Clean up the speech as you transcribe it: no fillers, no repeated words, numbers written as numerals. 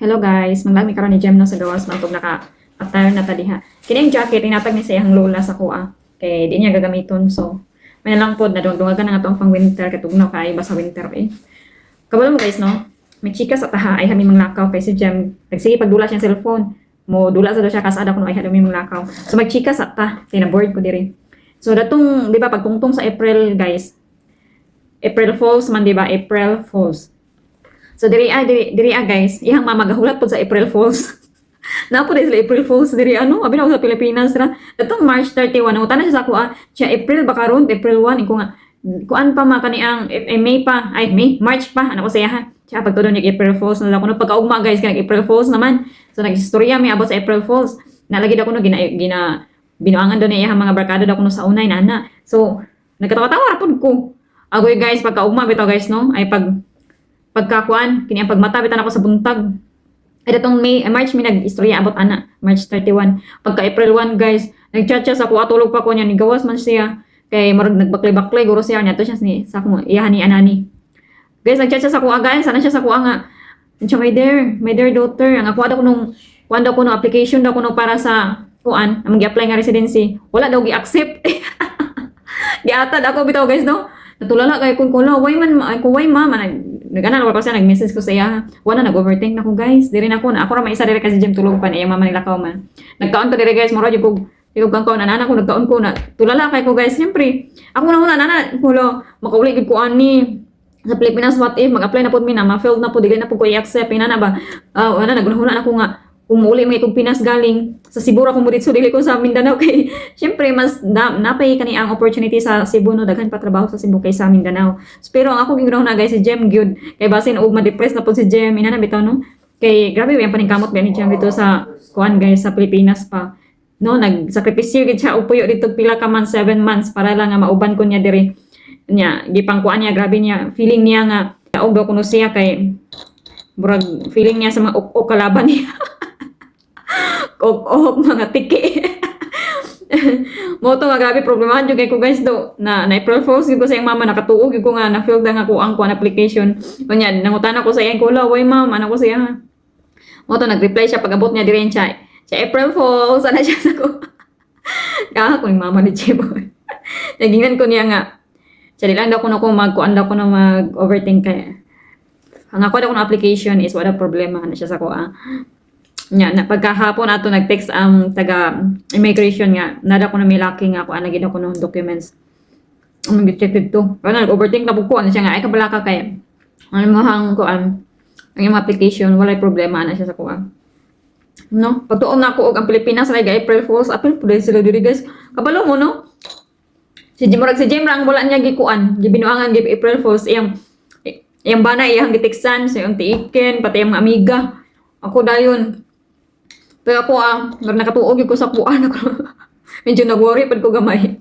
Hello guys, manglami karon ni Jem no sa gawas man kog naka-attire na ta diha. Kini ang jacket inatag ni sa iyang lola sa kuha. Kay di niya gagamiton so may lang pod na dunggan na nga tong pang winter katugnaw kay basa winter eh. Kabalo mo guys no. May chika sa taha ay hami manglakaw kay si Jem nagsige pagdula siya cellphone. Mo dula sa do siya kasada kuno ay hami manglakaw. So magchika sa ta, kay na board ko diri. So datong di ba pagtungtong sa April guys. April Fools man di ba? April Fools. So diri guys, iyang mama gahulat pod sa April Fools. Na po sila April Fools diri ano, abi na sa Pilipinas ra. Datong March 31 nangutan na siya sa kuha. Siya April ba karon, April 1 iko nga. Kuan pa ma kani ang May pa, ay May, March pa ano ko siya ha. Siya pagtudon yung April Fools na kuno pagkaugma guys kanang April Fools naman. So nagistorya mi about sa April Fools. Nalagi daw kuno gina binuangan do niya mga barkada daw kuno sa unay nana. So nagkatawa-tawa ra pud ko. Agoy guys pagkaugma bitaw guys no, ay pagkakuan kini ang pagmata bitan ako sa buntag ay datong March mi nag-istorya about ana March 31 pagka April 1 guys nagchat siya sa kuha tulog pa ko niya ni gawas man siya kay marag nagbaklay-baklay guro siya niya to siya ni sa ko iyahan ni anani guys nagchat siya sa kuha guys sana siya sa kuha nga siya my dear daughter ang ako daw kunong kuan daw kuno application daw kuno para sa kuan ang gi-apply nga residency wala daw gi-accept giatad ako bitaw guys no natulala kay kun kuno why man ay ko why mama nag-ana pa siya nag-message ko sa iya wala nag-overthink na ko guys diri na ko na ako ra may isa diri kasi Jem tulog pa niya mama nila kaw man nagkaon ko diri guys mura jud ko kang na nana ko nagkaon ko na tulala kay ko guys siyempre ako na una nana hulo makauli gid ko ani sa Pilipinas what if mag-apply na pud mi na ma-failed na pud dili na pud ko i-accept ina na ba wala nagunahuna na ko nga umuuli may kong Pinas galing sa Cebu ra ko mo dito dili ko sa Mindanao kay syempre mas napay kani ang opportunity sa Cebu no daghan pa trabaho sa Cebu kay sa Mindanao. So, pero ang ako ginaw na guys si Jem gyud kay basin og ma-depress na pud si Jem ina na bitaw no. Kay grabe yung paningkamot ba ni Jem dito sa kuan guys sa Pilipinas pa. No nagsakripisyo gid siya og puyo dito pila ka man 7 months para lang nga mauban ko niya diri. Nya gipangkuan niya grabe niya feeling niya nga og daw kuno siya kay murag feeling niya sa mga kalaban niya. Mga tiki. Mo to nga grabe problemahan jud kay ko guys do na April Fools gid ko sa iyang mama nakatuog gid ko nga na fill nga ko ang kuan application. Unya nangutan ako sa iyang kula, "Why ma'am, ano ko siya?" Mo to nag-reply siya pag-abot niya diri siya. Siya April Fools ana siya sa ko. Ka ko ni mama ni Cheboy. Nagingnan ko niya nga. Siya lang daw ko na ko magkuan daw ko na mag-overthink kay. Ang ako daw ko na application is wala problema na siya sa ko nya na pagkahapon ato nag-text ang taga immigration nga nada ko na may laki nga ako ana gid ako no documents ang check dito wala nag-overthink na buko ano siya nga ay kabala ka kay ano mo hang ko ang yung application wala problema ana siya sa kuan no pagtuon na ako og ang Pilipinas like April Fools apil pud sila diri guys kabalo mo no si Jem rang wala niya gikuan gibinuangan gib April Fools iyang bana iyang giteksan sa iyang tiiken pati iyang mga amiga ako dayon pero ako nakatuog ko sa puan ako. Medyo nag-worry pad ko gamay.